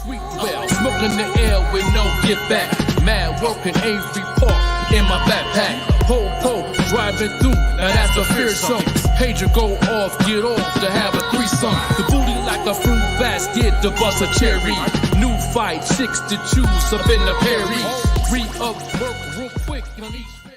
Sweet well, smoking the air with no get back. Mad working Avery Park in my backpack. Po, driving through, now that's a fearsome. Pager go off, get off to have a threesome. The booty like a fruit basket to bust a cherry. New fight, chicks to choose up in the Perry. Re-up work real quick on each ferry.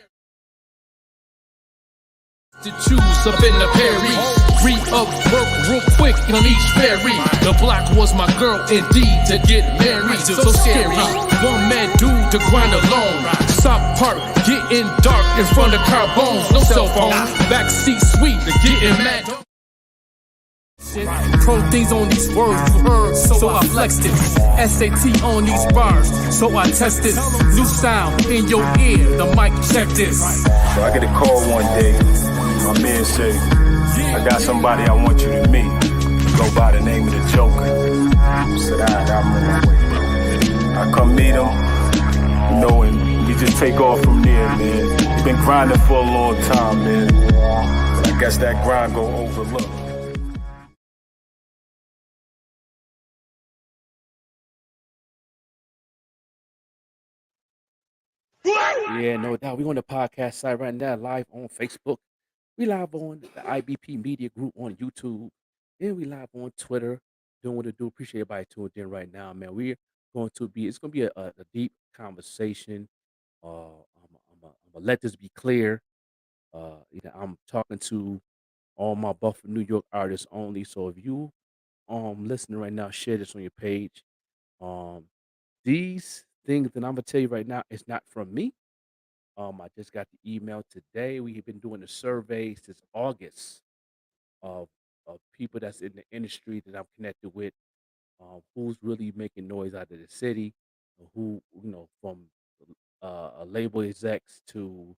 To choose up in the Perry. Re-up work real quick on each ferry. The block was my girl indeed to get married. So scary. One man dude to grind alone. South Park getting dark in front of car bones. No cell phone. Backseat sweet to getting mad. Pro things on these words you heard, so I flexed it. SAT on these bars, so I tested. New sound in your ear, the mic check this. So I get a call one day, my man say, I got somebody I want you to meet. Go by the name of the Joker. I said, alright, I'm on my way. I come meet him, you know, and we just take off from there, man. We've been grinding for a long time, man. But I guess that grind go overlooked. Yeah, no doubt. We're on the podcast site right now, live on Facebook. We live on the IBP Media Group on YouTube. And we live on Twitter. Doing what to do. Appreciate everybody tuned in right now, man. It's going to be a deep conversation. I'm gonna let this be clear. I'm talking to all my Buffalo, New York artists only. So if you listening right now, share this on your page. Um, these things that I'm gonna tell you right now is not from me. I just got the email today. We have been doing a survey since August of people that's in the industry that I'm connected with, who's really making noise out of the city, who from label execs to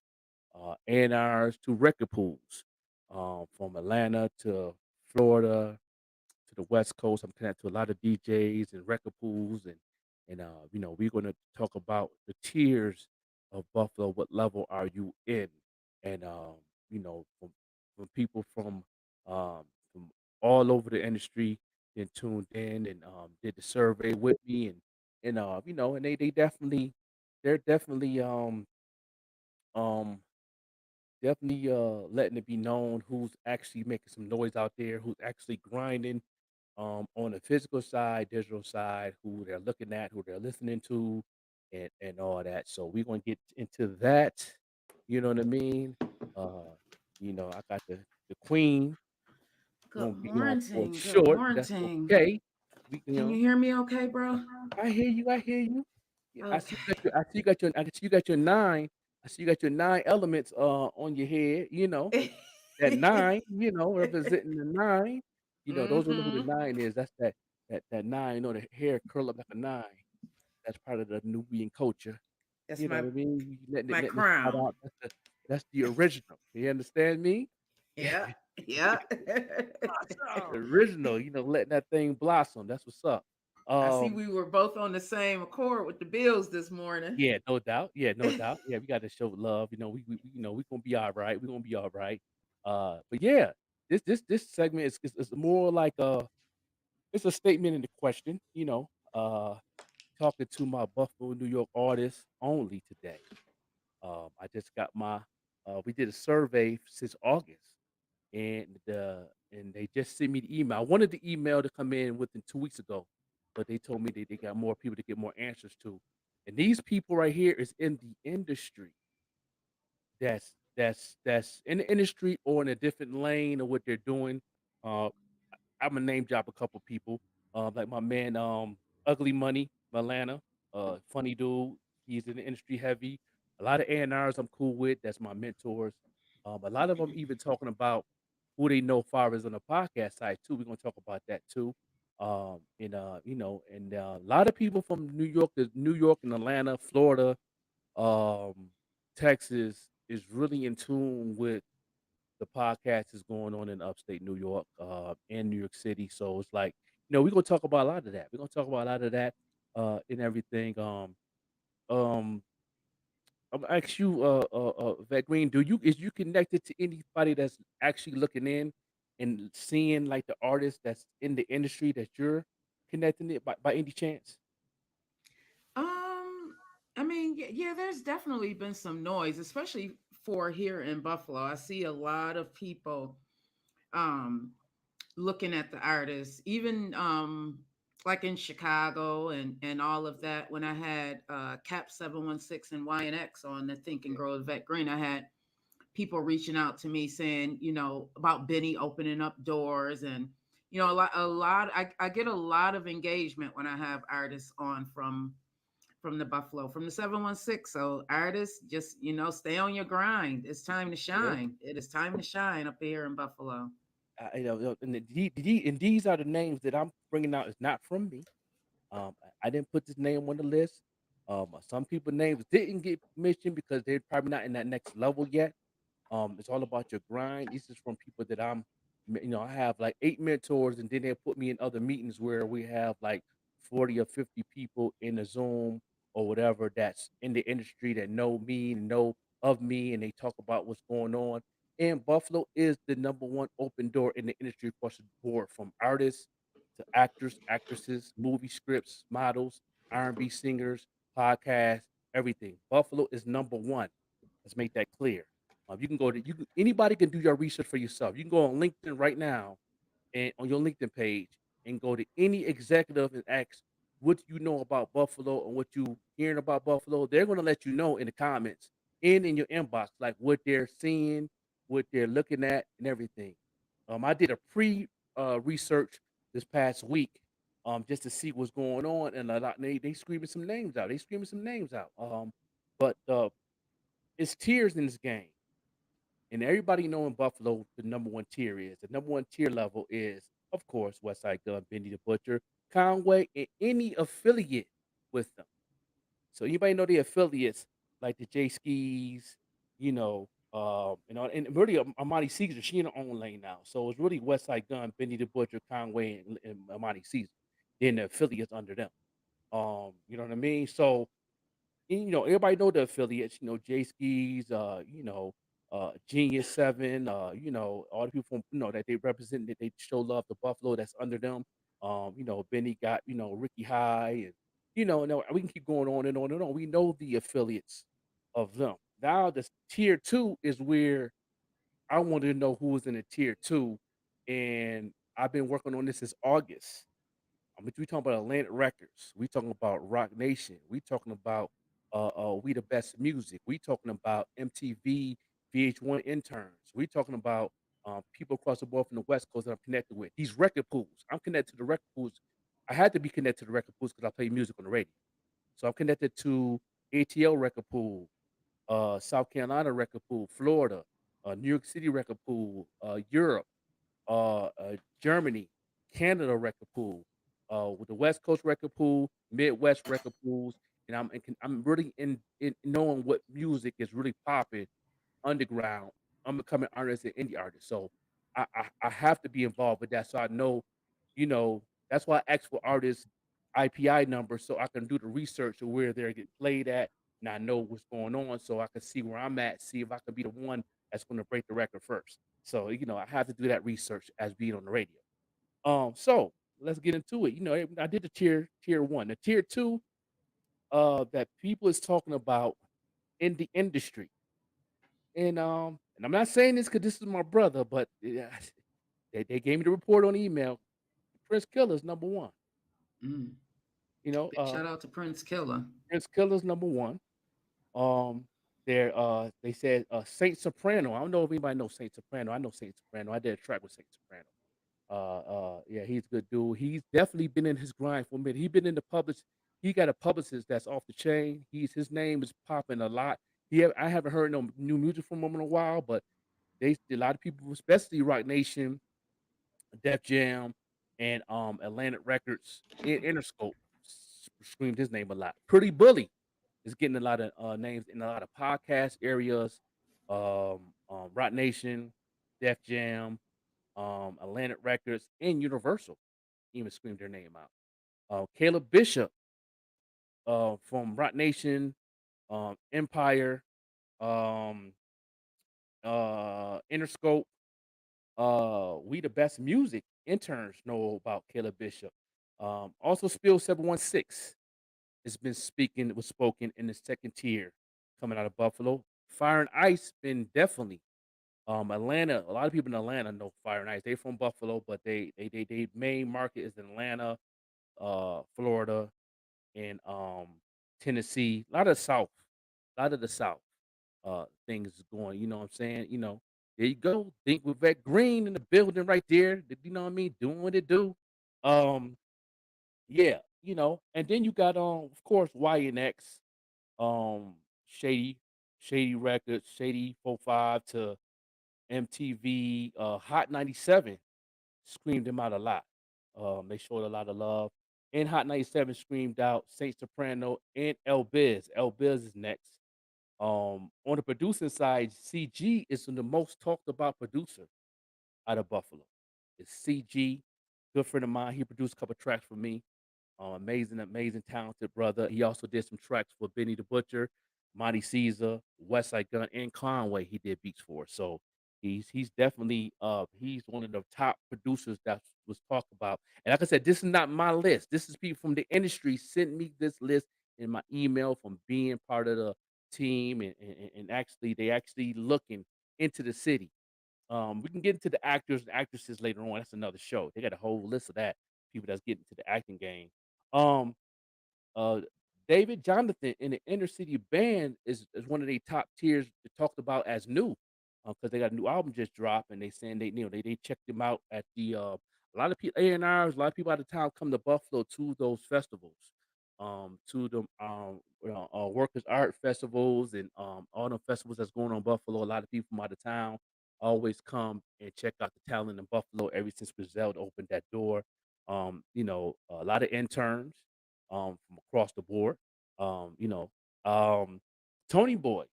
A&Rs to record pools, from Atlanta to Florida to the West Coast. I'm connected to a lot of DJs and record pools, and we're going to talk about the tiers of Buffalo. What level are you in? And from people from all over the industry, then tuned in and did the survey with me, and they're um letting it be known who's actually making some noise out there, who's actually grinding on the physical side, digital side, who they're looking at, who they're listening to, and all that. So we're gonna get into that. You know what I mean? Uh, I got the queen Good gonna be on for morning. Good short, but that's morning. okay. We, Can you hear me okay, bro? I hear you. I hear you. Yeah, Okay. I see you got your. I see you got your nine. I see you got your nine elements on your head. That nine. Representing the nine. Those who know who the Mm-hmm. nine is. That's that nine. The hair curl up like a nine. That's part of the Nubian culture. That's You know my what I mean? my Letting it slide crown. out. That's the original. You understand me? Yeah. Yeah. The original. Letting that thing blossom. That's what's up. I see Um, we were both on the same accord with the bills this morning. Yeah, no doubt. Yeah, no doubt. Yeah, we got to show love. We gonna be all right. We gonna be all right. But yeah, this segment is more like it's a statement in the question. Talking to my Buffalo, New York artists only today. I just got my. We did a survey since August, and they just sent me the email. I wanted the email to come in within 2 weeks ago, but they told me they got more people to get more answers to. And these people right here is in the industry. That's in the industry or in a different lane of what they're doing. Uh, I'm gonna name drop a couple people, like my man, Ugly Money, Atlanta, funny dude. He's in the industry heavy. A lot of A&Rs I'm cool with. That's my mentors. A lot of them even talking about who they know far as on the podcast side too. We're gonna talk about that too. And a lot of people from New York and Atlanta, Florida, um, Texas is really in tune with the podcast is going on in upstate New York, and New York City. So it's like, we're gonna talk about a lot of that. We're gonna talk about a lot of that, and everything. Um, I'm gonna ask you, Vet Green, is you connected to anybody that's actually looking in and seeing like the artists that's in the industry that you're? connecting it by any chance? Um, I mean, yeah, there's definitely been some noise, especially for here in Buffalo. I see a lot of people um looking at the artists, even like in Chicago and all of that. When I had Cap 716 and YNX on the Think and Grow Vet Green, I had people reaching out to me saying, about Benny opening up doors, and I get a lot of engagement when I have artists on from the Buffalo, from the 716. So artists, just stay on your grind. It's time to Yeah. shine. It is time to shine up here in Buffalo. And and these are the names that I'm bringing out is not from me. I didn't put this name on the list. Some people names didn't get mentioned because they're probably not in that next level yet. It's all about your grind. This is from people that I have like 8 mentors, and then they put me in other meetings where we have like 40 or 50 people in a Zoom or whatever that's in the industry that know me and know of me, and they talk about what's going on. And Buffalo is the number one open door in the industry across the board, from artists to actors, actresses, movie scripts, models, R&B singers, podcasts, everything. Buffalo is number one. Let's make that clear. You can go to anybody can do your research for yourself. You can go on LinkedIn right now and on your LinkedIn page and go to any executive and ask what you know about Buffalo and what you hearing about Buffalo. They're going to let you know in the comments and in your inbox, like what they're seeing, what they're looking at, and everything. I did a pre research this past week, just to see what's going on, and a lot they screaming some names out. They screaming some names out. But it's tiers in this game, and everybody know in Buffalo the number one tier is. The number one tier level is, of course, Westside Gun, Benny the Butcher, Conway, and any affiliate with them. So anybody know the affiliates like the J Skis, and really Amani Caesar, she in her own lane now. So it's really Westside Gun, Benny the Butcher, Conway, and Amani Caesar. Then the affiliates under them. You know what I mean? So and, everybody know the affiliates, J Skis, Genius Seven, all the people from, that they represent, that they show love to Buffalo that's under them. Benny got, Ricky High, and, no, we can keep going on and on and on. We know the affiliates of them. Now, the tier two is where I wanted to know who was in the tier two. And I've been working on this since August. We talking about Atlantic Records. We talking about Rock Nation. We talking about We the Best Music. We talking about MTV, VH1 interns. We talking about people across the board from the West Coast that I'm connected with. These record pools. I'm connected to the record pools. I had to be connected to the record pools because I play music on the radio. So I'm connected to ATL record pool, South Carolina record pool, Florida, New York City record pool, Europe, Germany, Canada record pool, with the West Coast record pool, Midwest record pools, and I'm really in knowing what music is really popping underground. I'm becoming artist and indie artist, so I have to be involved with that. So I know, that's why I ask for artists IPI numbers so I can do the research of where they're getting played at, and I know what's going on, so I can see where I'm at, see if I can be the one that's going to break the record first. So I have to do that research as being on the radio. So let's get into it. I did the tier one, the tier two, that people is talking about in the industry, and I'm not saying this because this is my brother, but they gave me the report on email. Prince Killer's number one. Mm. You know, Big shout out to Prince Killer. Prince Killer's number one. Um, they said Saint Soprano. I don't know if anybody knows Saint Soprano. I know Saint Soprano. I did a track with Saint Soprano. Yeah, he's a good dude. He's definitely been in his grind for a minute. He's been in the public. He got a publicist that's off the chain. His name is popping a lot. I haven't heard no new music from him in a while, but a lot of people, especially Rock Nation, Def Jam, and Atlantic Records, Interscope, screamed his name a lot. Pretty Bully is getting a lot of names in a lot of podcast areas. Rock Nation, Def Jam, Atlantic Records, and Universal even screamed their name out. Caleb Bishop, from Rock Nation, Empire, um, Interscope, We the Best Music interns know about Caleb Bishop. Also, Spill 716 has been was spoken in the second tier coming out of Buffalo. Fire and Ice been definitely Atlanta. A lot of people in Atlanta know Fire and Ice. They from Buffalo, but they main market is Atlanta, Florida, and Tennessee. A lot of the South, a lot of the South things is going. You know what I'm saying? There you go. Think with that Green in the building right there. You know what I mean? Doing what it do. Um, yeah, and then you got of course YNX, um, Shady, Shady Records, Shady 45 to MTV, Hot 97 screamed him out a lot. They showed a lot of love. And Hot 97 screamed out Saint Soprano and El Biz. El Biz is next. On the producing side, CG is the most talked about producer out of Buffalo. It's CG, good friend of mine. He produced a couple tracks for me. Amazing, amazing, talented brother. He also did some tracks for Benny the Butcher, Monty Caesar, West Side Gun, and Conway. He did beats for. So he's definitely he's one of the top producers that was talked about. And like I said, this is not my list. This is people from the industry sent me this list in my email from being part of the team and actually they actually looking into the city. We can get into the actors and actresses later on. That's another show. They got a whole list of that people that's getting into the acting game. Um, uh, David Jonathan in the Inner City Band is one of the top tiers they talked about as new, because they got a new album just dropped, and they saying they checked them out at the a lot of people A&Rs, a lot of people out of town come to Buffalo to those festivals, to the workers art festivals and all the festivals that's going on in Buffalo. A lot of people from out of town always come and check out the talent in Buffalo ever since Griselda opened that door. A lot of interns from across the board. Um, you know, um, Tony Boy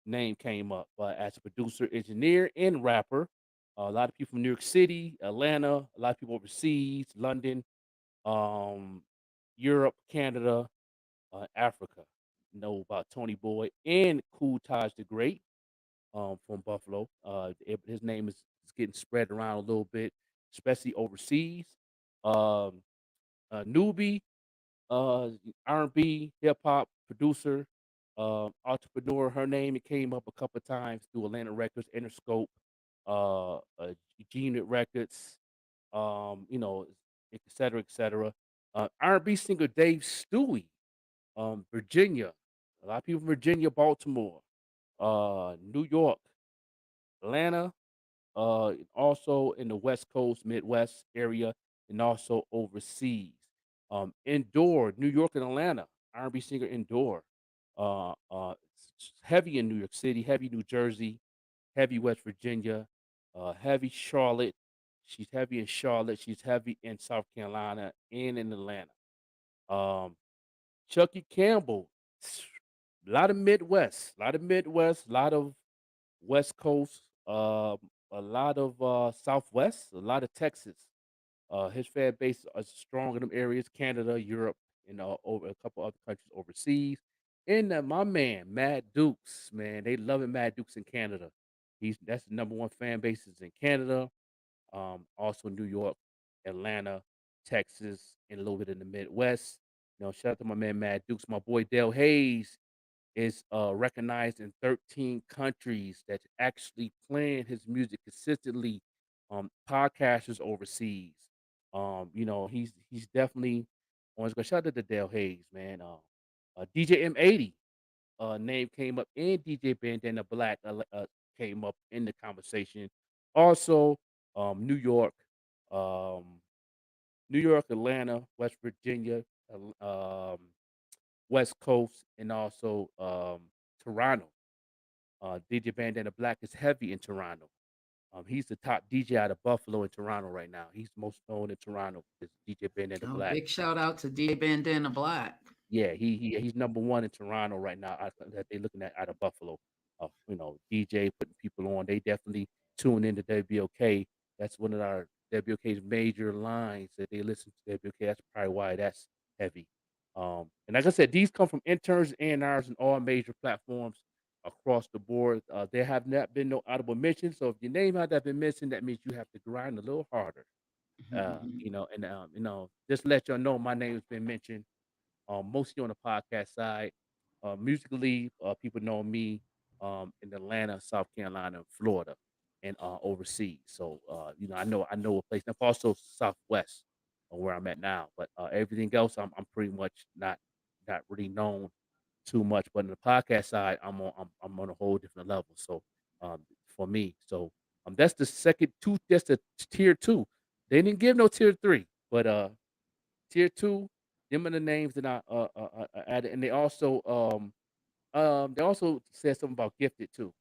name came up as a producer, engineer, and rapper. A lot of people from New York City, Atlanta, a lot of people overseas, London, um, Europe, Canada, Africa know about Tony Boy and Cool Taj the Great from Buffalo. His name is getting spread around a little bit, especially overseas. Um, Newbie, uh, R&B, hip hop producer, entrepreneur. Her name it came up a couple of times through Atlanta Records, Interscope, Gene Records, et cetera, et cetera. R&B singer Dave Stewie, Virginia. A lot of people from Virginia, Baltimore, New York, Atlanta, and also in the West Coast, Midwest area, and also overseas. Indoor, New York and Atlanta, R&B singer Indoor. Heavy in New York City, heavy New Jersey, heavy West Virginia, heavy Charlotte. She's heavy in Charlotte. She's heavy in South Carolina and in Atlanta. Um, Chucky Campbell, a lot of West Coast, a lot of Southwest, a lot of Texas. His fan base is strong in them areas, Canada, Europe, and over a couple other countries overseas. And my man, Mad Dukes, man, they loving Mad Dukes in Canada. That's the number one fan bases in Canada, also New York, Atlanta, Texas, and a little bit in the Midwest. Shout out to my man Mad Dukes, my boy Dale Hayes is recognized in 13 countries that's actually playing his music consistently. Podcasters overseas. He's definitely on. Shout out to Dale Hayes, man. DJ M80 name came up, and DJ Bandana Black came up in the conversation. Also, New York, um, Atlanta, West Virginia, West Coast, and also Toronto. DJ Bandana Black is heavy in Toronto. He's the top DJ out of Buffalo in Toronto right now. He's most known in Toronto is DJ Bandana Oh, Black. big shout out to DJ Bandana Black. Yeah, he's number one in Toronto right now that they're looking at out of Buffalo. DJ putting people on. They definitely tune into WBOK. That's one of our WBOK's major lines that they listen to WBOK. That's probably why that's heavy. And like I said, these come from interns and A&Rs and all major platforms across the board. There have not been no audible mentions. So if your name has not been mentioned, that means you have to grind a little harder. Just let y'all know my name's been mentioned, mostly on the podcast side. Musically, people know me in Atlanta, South Carolina, and Florida, and overseas. So I know a place. And also Southwest, where I'm at now. But everything else, I'm pretty much not really known too much. But in the podcast side, I'm on a whole different level. So for me, so that's the second two. That's the tier two. They didn't give no tier three, but tier two, them are the names that I added, and they also said something about Gifted too.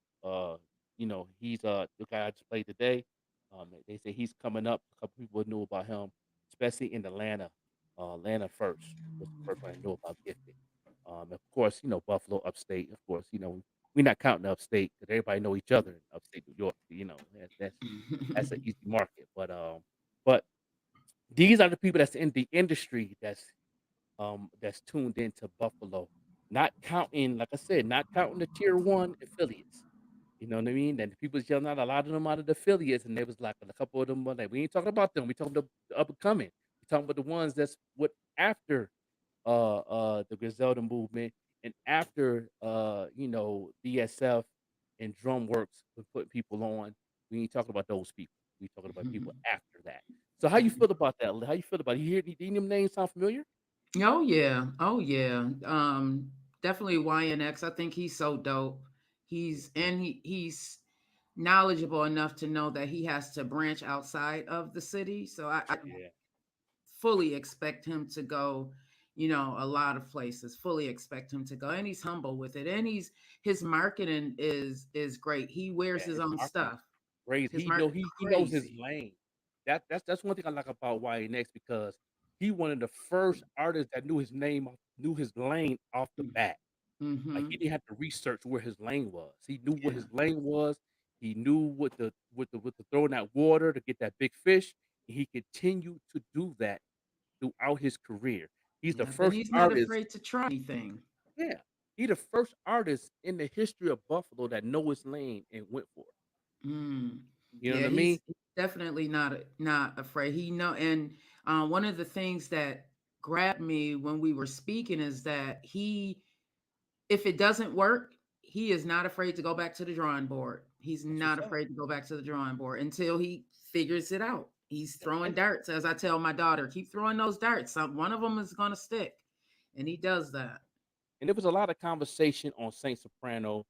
He's the guy I just played today. They say he's coming up. A couple people knew about him, especially in Atlanta. Atlanta first was the first one I knew about Gifted. Of course, Buffalo, upstate. Of course, we're not counting upstate because everybody know each other in upstate New York. That's an easy market. But these are the people that's in the industry that's tuned into Buffalo. Not counting, like I said, not counting the tier one affiliates. You know what I mean? And the people was yelling out a lot of them out of the affiliates, and there was like a couple of them were like, we ain't talking about them. We talking about the up and coming. We talking about the ones that's what after the Griselda movement and after DSF and Drumworks was putting people on. We ain't talking about those people. We talking about people after that. So how you feel about that? How you feel about it? You hear any them names sound familiar? Oh yeah. Oh yeah. Definitely YNX. I think he's so dope. He's knowledgeable enough to know that he has to branch outside of the city. So I Yeah. fully expect him to go, a lot of places. Fully expect him to go. And he's humble with it. And his marketing is great. He wears Yeah, his his own marketing stuff. is crazy. His He marketing he knows his crazy. lane. That's one thing I like about YNX because he one of the first artists that knew his lane off the bat. Like he Mm-hmm. didn't have to research where his lane was. He knew what Yeah. his lane was. He knew what the throwing that water to get that big fish. And he continued to do that throughout his career. He's the Yeah. Then first he's not artist. afraid to try anything. Yeah, he the first artist in the history of Buffalo that know his lane and went for it. Mm. You know Yeah, what I mean? he's definitely not afraid. He know, and one of the things that grabbed me when we were speaking is that if it doesn't work, he is not afraid to go back to the drawing board. He's That's not what's up. afraid to go back to the drawing board until he figures it out. He's Yeah, throwing darts, as I tell my daughter, keep throwing those darts. One of them is going to stick, and he does that. and there was a lot of conversation on Saint Soprano,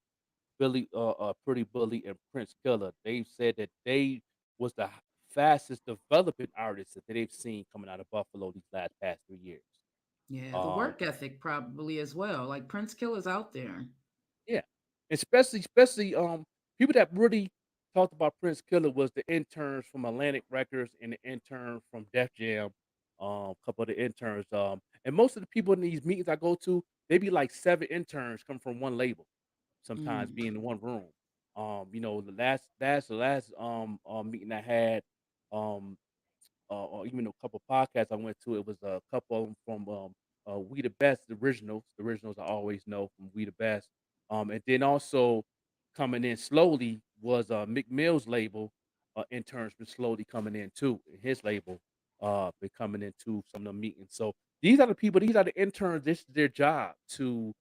Pretty Bully, and Prince Killer. They said that they was the fastest developing artists that they've seen coming out of Buffalo these last past 3 years. Yeah, the Um, work ethic probably as well. Like Prince Killer's out there. yeah, especially people that really talked about Prince Killer was the interns from Atlantic Records and the intern from Def Jam. A couple of the interns, and most of the people in these meetings I go to, they be like 7 interns come from one label. Sometimes Mm, be in one room. The last meeting I had, um, or even a couple podcasts I went to, it was a couple of 'em from We the Best, the originals. The originals I always know from We the Best. And then also coming in slowly was Mick Mill's label. Interns been slowly coming in too. His label been coming into some of the meetings. So these are the people. These are the interns. This is their job to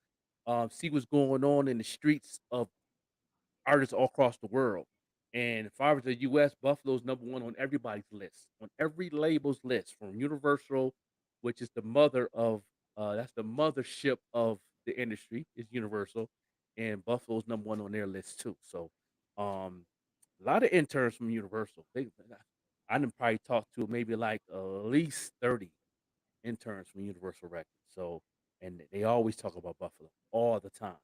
see what's going on in the streets of artists all across the world. And if I was the US, Buffalo's number one on everybody's list, on every label's list, from Universal, which is the mother of that's the mothership of the industry, is Universal, and Buffalo's number one on their list too. So a lot of interns from Universal. I didn't probably talk to maybe like at least 30 interns from Universal Records. So, and they always talk about Buffalo all the time.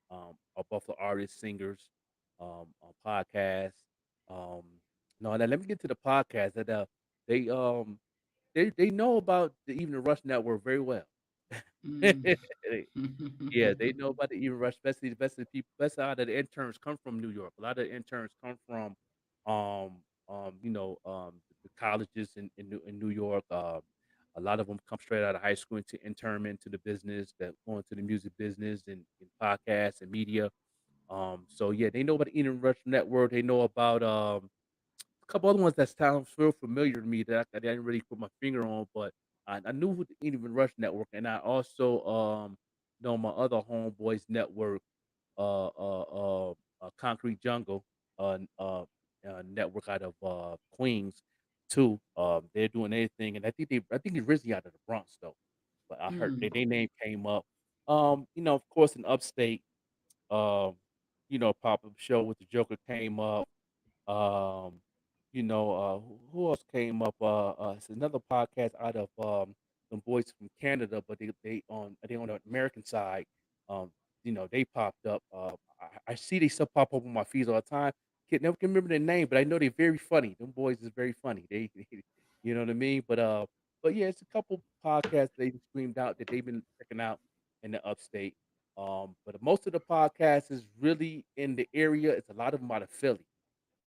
Our Buffalo artists, singers, on podcasts. Um, no, now let me get to the podcast that they they know about the Even the Rush Network very well. mm. Yeah, they know about the Even Rush, especially people, especially a lot of the interns come from New York. A lot of the interns come from, the colleges in New York. A lot of them come straight out of high school into intern into the business, that go into the music business and podcasts and media. So yeah, they know about the Even Rush Network. They know about couple other ones that sound real familiar to me that I didn't really put my finger on, but I knew who the Even Rush Network, and I also know my other homeboys network, Concrete Jungle, network out of Queens too. They're doing anything, and I think he's originally out of the Bronx though, but I heard Mm. they name came up. Of course, in upstate, um, pop up show with the Joker came up. Um, who else came up? It's another podcast out of some boys from Canada, but they on the American side. Um, they popped up. I see they still pop up on my feeds all the time. Can never can remember their name, but I know they're very funny. Them boys is very funny. You know what I mean. But yeah, it's a couple podcasts they screamed out that they've been checking out in the upstate. But most of the podcasts is really in the area. It's a lot of them out of Philly.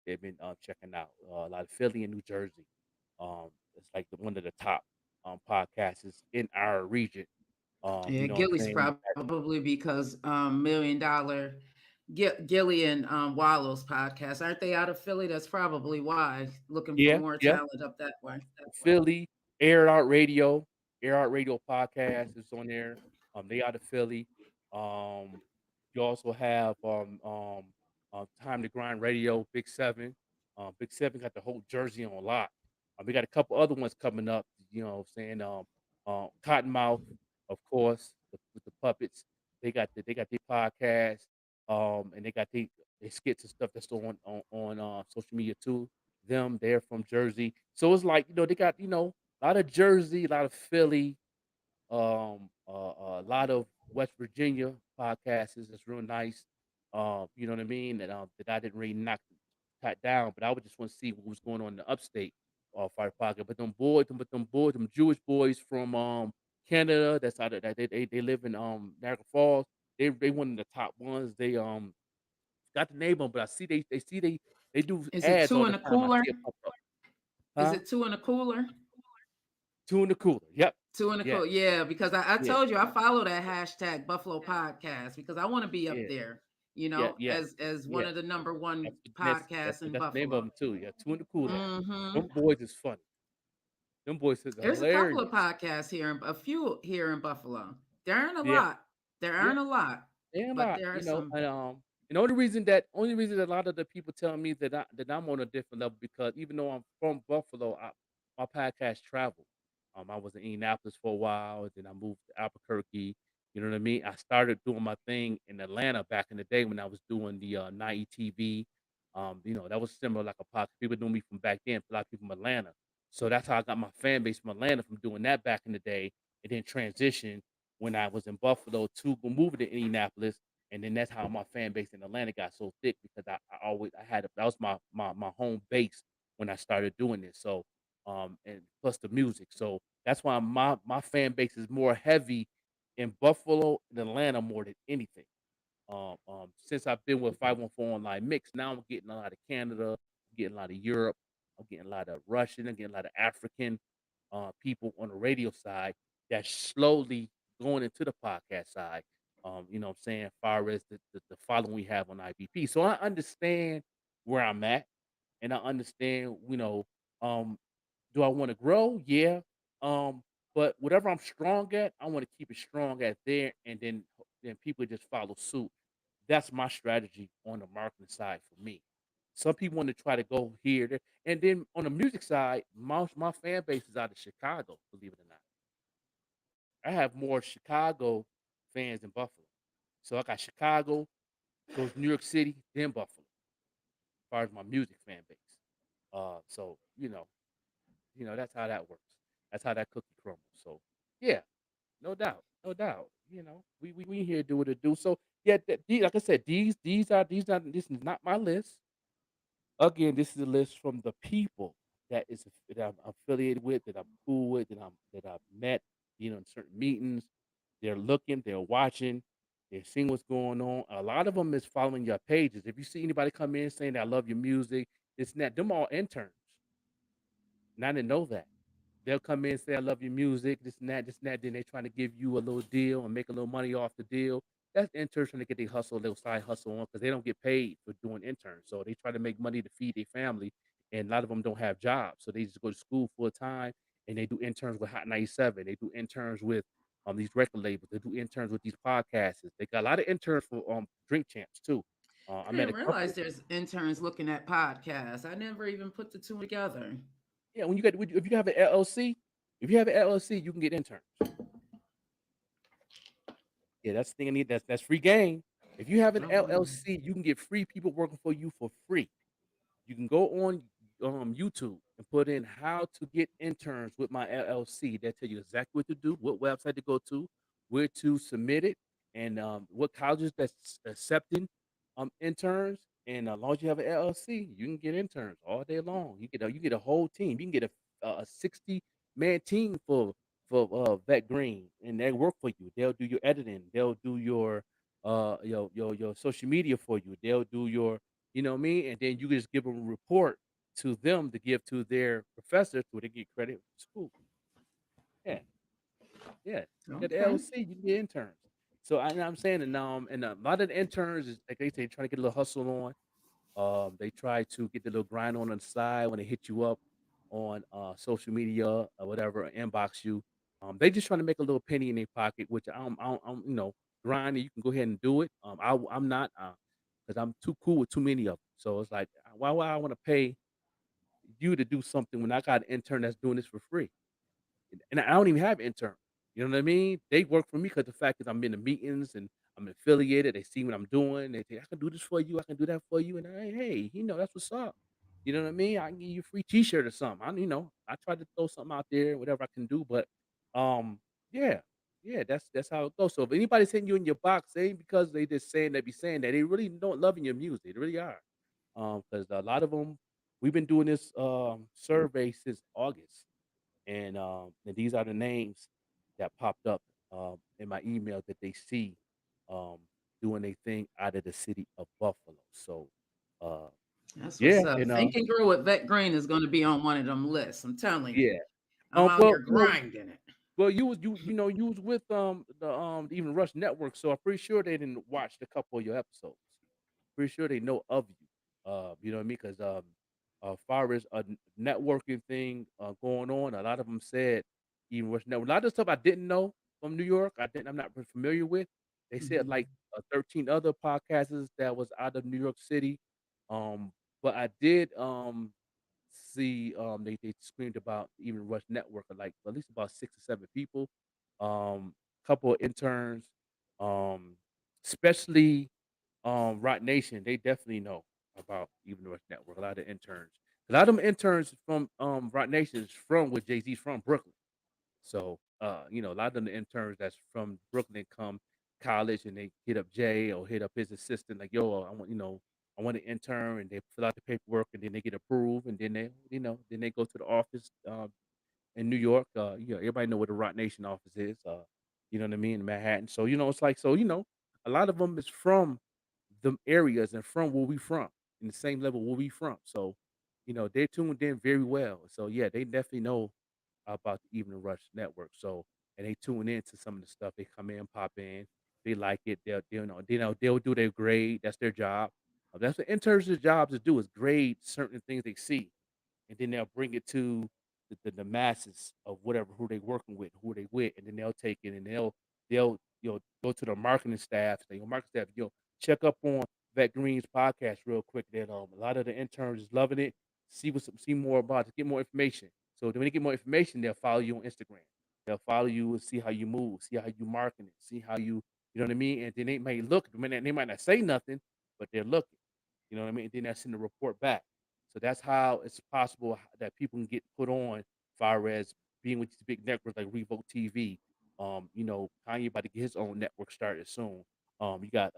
They've been checking out a lot of Philly and New Jersey. It's like one of the top podcasts is in our region. You Yeah, know what I'm Gilly's saying? probably because Million Dollar Gilly and Wallow's podcast. Aren't they out of Philly? That's probably why. Looking for Yeah, more yeah. talent up that way. Philly, Air Out Radio, Air Out Radio podcast is on there. They out of Philly. Um, you also have Time to Grind Radio, Big Seven. Big Seven got the whole Jersey on lock. We got a couple other ones coming up. You know, what I'm saying Cottonmouth, of course, with the puppets. They got their podcast, and they got they skits and stuff that's on social media too. They're from Jersey. So it's like, they got, a lot of Jersey, a lot of Philly, a lot of West Virginia podcasts. It's real nice. You know what I mean? That I didn't really cut down, but I would just want to see what was going on in the upstate Fire Pocket. But them Jewish boys from Canada, that's out of that they live in Niagara Falls. They one of the top ones. They got the name on, but I see they do Is it ads two all in the a time. I cooler? see it pop up. Is Huh? it two in a cooler? Two in the cooler. Yep. Two in a Yes. cooler. Yeah, because I Yeah. told you I follow that hashtag Buffalo Podcast because I want to be up Yeah. there, Yeah. Yeah. as one Yeah. of the number one That's podcasts in that's the name of Buffalo. them too. Yeah. Two in the cooler. Hmm. Them boys is funny. Them boys is There's a couple of hilarious. podcasts here, a few here in Buffalo. There aren't a Yeah. lot. There Yeah. aren't a lot, And a but lot, there are some. and the only reason that a lot of the people tell me that I'm on a different level because even though I'm from Buffalo, my podcast traveled. I was in Indianapolis for a while, then I moved to Albuquerque. You know what I mean? I started doing my thing in Atlanta back in the day when I was doing the 90 TV. That was similar like a podcast. People knew me from back then, a lot of people from Atlanta. So that's how I got my fan base from Atlanta from doing that back in the day, and then transition when I was in Buffalo to go move to Indianapolis, and then that's how my fan base in Atlanta got so thick because I had that was my home base when I started doing this. So and plus the music. So that's why my fan base is more heavy in Buffalo and Atlanta more than anything. Since I've been with 514 Online Mix, now I'm getting a lot of Canada, I'm getting a lot of Europe, I'm getting a lot of Russian, I'm getting a lot of African people on the radio side that's slowly going into the podcast side. You know what I'm saying, far as the following we have on IBP. So I understand where I'm at and I understand, um, do I want to grow? Yeah. Um, but whatever I'm strong at, I want to keep it strong at there, and then people just follow suit. That's my strategy on the marketing side for me. Some people want to try to go here, there, and then on the music side, my fan base is out of Chicago. Believe it or not, I have more Chicago fans than Buffalo. So I got Chicago, goes New York City, then Buffalo, as far as my music fan base. So that's how that works. That's how that cookie crumbles. So yeah, no doubt, no doubt. We here to do what it do. So yeah, like I said, this is not my list. Again, this is a list from the people that I'm affiliated with, that I'm cool with, that I've met, in certain meetings. They're looking, they're watching, they're seeing what's going on. A lot of them is following your pages. If you see anybody come in saying, "I love your music," it's not them all interns. And I didn't know that. They'll come in and say, "I love your music," this and that. Then they trying to give you a little deal and make a little money off the deal. That's interns trying to get their hustle, little side hustle on because they don't get paid for doing interns. So they try to make money to feed their family, and a lot of them don't have jobs, so they just go to school full time, and they do interns with Hot 97. They do interns with these record labels. They do interns with these podcasts. They got a lot of interns for Drink Champs too. I I met didn't a realize couple. there's interns looking at podcasts. I never even put the two together. Yeah, if you have an LLC, if you have an LLC, you can get interns. Yeah, that's the thing I need. That's free game. If you have an Oh wow. LLC, you can get free people working for you for free. You can go on YouTube and put in how to get interns with my LLC. They tell you exactly what to do, what website to go to, where to submit it, and what colleges that's accepting interns. And as long as you have an LLC, you can get interns all day long. You get a whole team. You can get a 60-man team for Vet Green, and they work for you. They'll do your editing. They'll do your social media for you. They'll do your you know what I mean? And then you just give them a report to them to give to their professor so they get credit for school. Yeah, yeah. You got the Okay. LLC, you can get interns. So I'm saying, and a lot of the interns is like they say, trying to get a little hustle on. They try to get the little grind on the side when they hit you up on social media or whatever, or inbox you. They just trying to make a little penny in their pocket, which I'm grinding. You can go ahead and do it. I'm not because I'm too cool with too many of them. So it's like, why would I want to pay you to do something when I got an intern that's doing this for free? And I don't even have intern. You know what I mean? They work for me because the fact is I'm in the meetings and I'm affiliated. They see what I'm doing. They say, I can do this for you. I can do that for you. And hey, that's what's up. You know what I mean? I can give you a free T-shirt or something. I try to throw something out there, whatever I can do. But yeah, yeah, that's how it goes. So if anybody's hitting you in your box, it ain't because they just saying they be saying that. They really don't loving your music. They really are. Because a lot of them, we've been doing this survey since August and these are the names that popped up in my email that they see um, doing a thing out of the city of Buffalo. So, uh, That's what's yeah, up. and Think and Grow with Vet Green is going to be on one of them lists. I'm telling you. yeah, I'm out well, here grinding it. you was with the Even Rush Network, so I'm pretty sure they didn't watch a couple of your episodes. Pretty sure they know of you. You know what I mean? Because far as a networking thing going on, a lot of them said Even Rush Network. A lot of stuff I didn't know from New York. I'm not familiar with. They said Mhm. like 13 other podcasters that was out of New York City. But I did see they screamed about Even Rush Network of like at least about 6 or 7 people. Couple of interns, um, especially Rock Nation, they definitely know about Even Rush Network. A lot of interns. A lot of them interns from Rock Nation is from where Jay-Z's from, Brooklyn. So a lot of them interns that's from Brooklyn come college and they hit up Jay or hit up his assistant, like, yo, I want an intern, and they fill out the paperwork and then they get approved and then then they go to the office in New York. Everybody know where the Rock Nation office is. You know what I mean, in Manhattan. So it's like a lot of them is from them areas and from where we from, in the same level where we from. So, they're tuned in very well. So yeah, they definitely know about the Evening Rush Network. So and they tune in to some of the stuff. They come in, pop in, they like it. They'll do their grade. That's their job. That's what interns' jobs to do is grade certain things they see and then they'll bring it to the masses of whatever who they working with, who they with, and then they'll take it and they'll go to the marketing staff, say, marketing staff, check up on Vet Green's podcast real quick. That a lot of the interns is loving it. See more about it, get more information. So then when they get more information, they'll follow you on Instagram. They'll follow you and see how you move, see how you market it, see how you know what I mean. And then they might look, they might not say nothing, but they're looking. You know what I mean? And then they'll send the report back. So that's how it's possible that people can get put on far as being with these big networks like Revolt TV. Kanye about to get his own network started soon. You got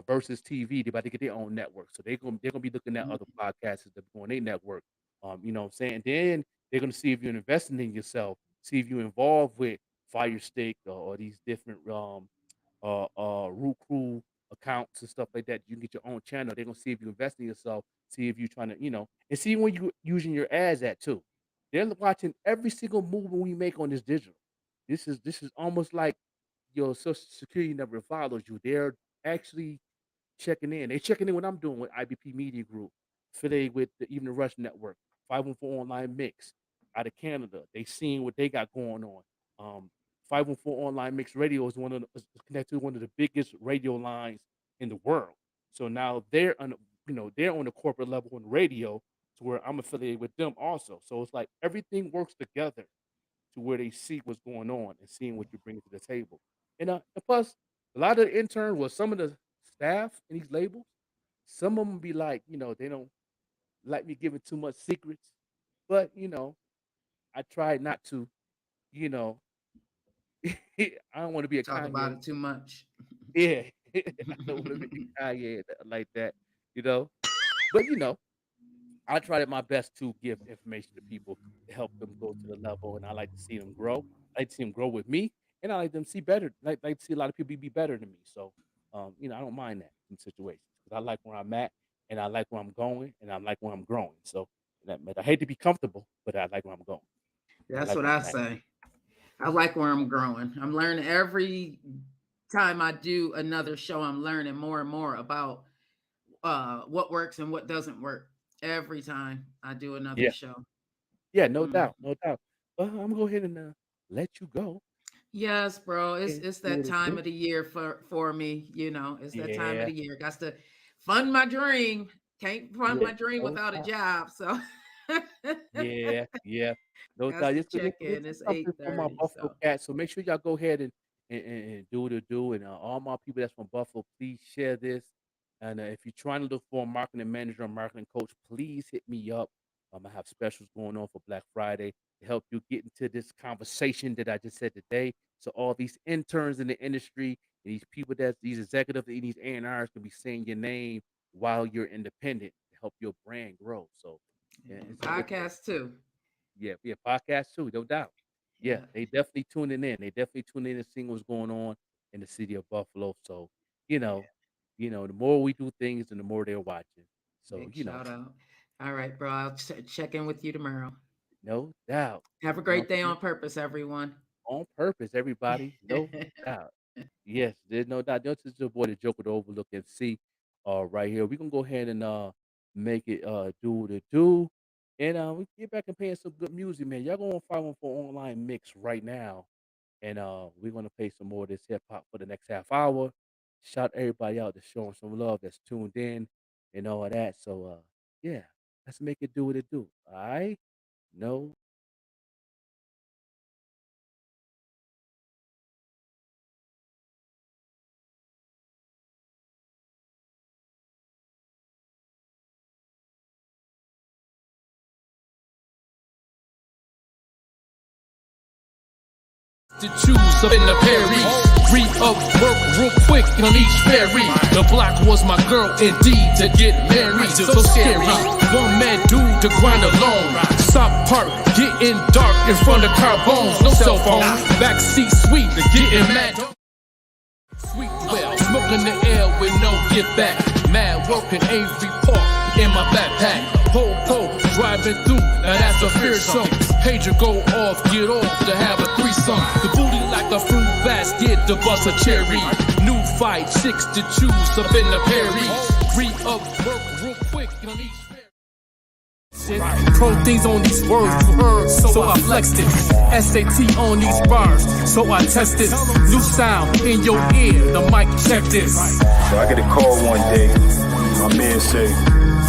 Versus TV. They about to get their own network, so they're gonna be looking at Mhm. other podcasts that go on their network. What I'm saying. Then they're gonna see if you're investing in yourself, see if you're involved with Fire Stick or these different Root Crew accounts and stuff like that. You can get your own channel. They're gonna see if you invest in yourself, see if you're trying to, and see when you using your ads at too. They're watching every single move we make on this digital. This is almost like your social security number follows you. They're actually checking in. They checking in what I'm doing with IBP Media Group. affiliated with even the Rush Network, 514 Online Mix out of Canada. They seeing what they got going on. 514 Online Mix Radio is connected to one of the biggest radio lines in the world. So now they're on the corporate level on radio to where I'm affiliated with them also. So it's like everything works together to where they see what's going on and seeing what you bring to the table. And plus, a lot of the interns, well, some of the staff in these labels, some of them be like, they don't like me giving too much secrets, but I try not to, I don't want to be a Talk Kanye. about it too much. Yeah, I don't want to be Kanye like that, But I try my best to give information to people to help them go to the level, and I like to see them grow. I like to see them grow with me, and I like them see better. Like to see a lot of people be better than me. So, I don't mind that in situations because I like where I'm at, and I like where I'm going, and I like where I'm growing. So, I hate to be comfortable, but I like where I'm going. That's what I say. I like where I'm growing. I'm learning every time I do another show. I'm learning more and more about what works and what doesn't work. Every time I do another show. Yeah, no doubt. I'm gonna go ahead and let you go. Yes, bro. It's that time of the year for me. It's that time of the year. Got to fund my dream. Can't fund my dream without a job. So yeah. No doubt. It's 8:30. My Buffalo Cats. So make sure y'all go ahead and do what it do. And all my people that's from Buffalo, please share this. And if you're trying to look for a marketing manager or marketing coach, please hit me up. I have specials going on for Black Friday to help you get into this conversation that I just said today. So all these interns in the industry, and these people these executives, and these A&Rs can be saying your name while you're independent to help your brand grow. So podcast too. Yeah, podcast too, no doubt. Yeah, they definitely tuning in. They definitely tuning in and seeing what's going on in the city of Buffalo. So, the more we do things and the more they're watching. So, Big shout out. All right, bro. I'll check in with you tomorrow. No doubt. Have a great day on purpose, everyone. On purpose, everybody. No doubt. Yes, there's no doubt. This is your boy, the Joker, the Overlook MC, right here. We're going to go ahead and make it do what it do. And we get back and playing some good music, man. Y'all go on 514 Online Mix right now. And we're going to play some more of this hip-hop for the next half hour. Shout everybody out that's showing some love, that's tuned in and all of that. So, let's make it do what it do. All right? No. To choose up in the Perry, re-up work real quick on each ferry. The block was my girl indeed to get married. So scary, one man dude to grind alone. South Park getting dark in front of car bones. No cell phone, backseat sweet, getting mad. Sweet well, smoking the air with no get back. Mad working Avery Park in my backpack. Po, driving through, now that's a fearsome. Pager go off, get off to have a threesome. The booty like a fruit basket to bust a cherry. New fight, chicks to choose up in the Perry. Re-up work real quick on each ferry. Pro things on these words you heard, so I flexed it. SAT on these bars, so I tested. New sound in your ear, the mic check this. So I get a call one day, my man say,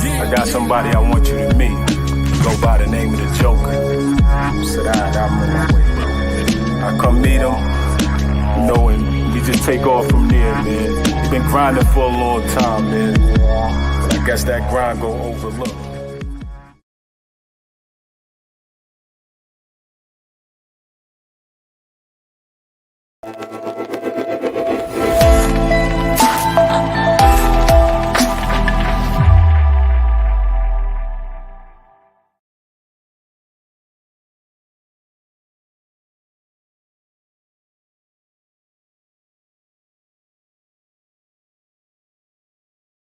I got somebody I want you to meet. Go by the name of the Joker. I said, I'm on my way. I come meet him, and we just take off from there, man. We've been grinding for a long time, man. But I guess that grind go overlooked.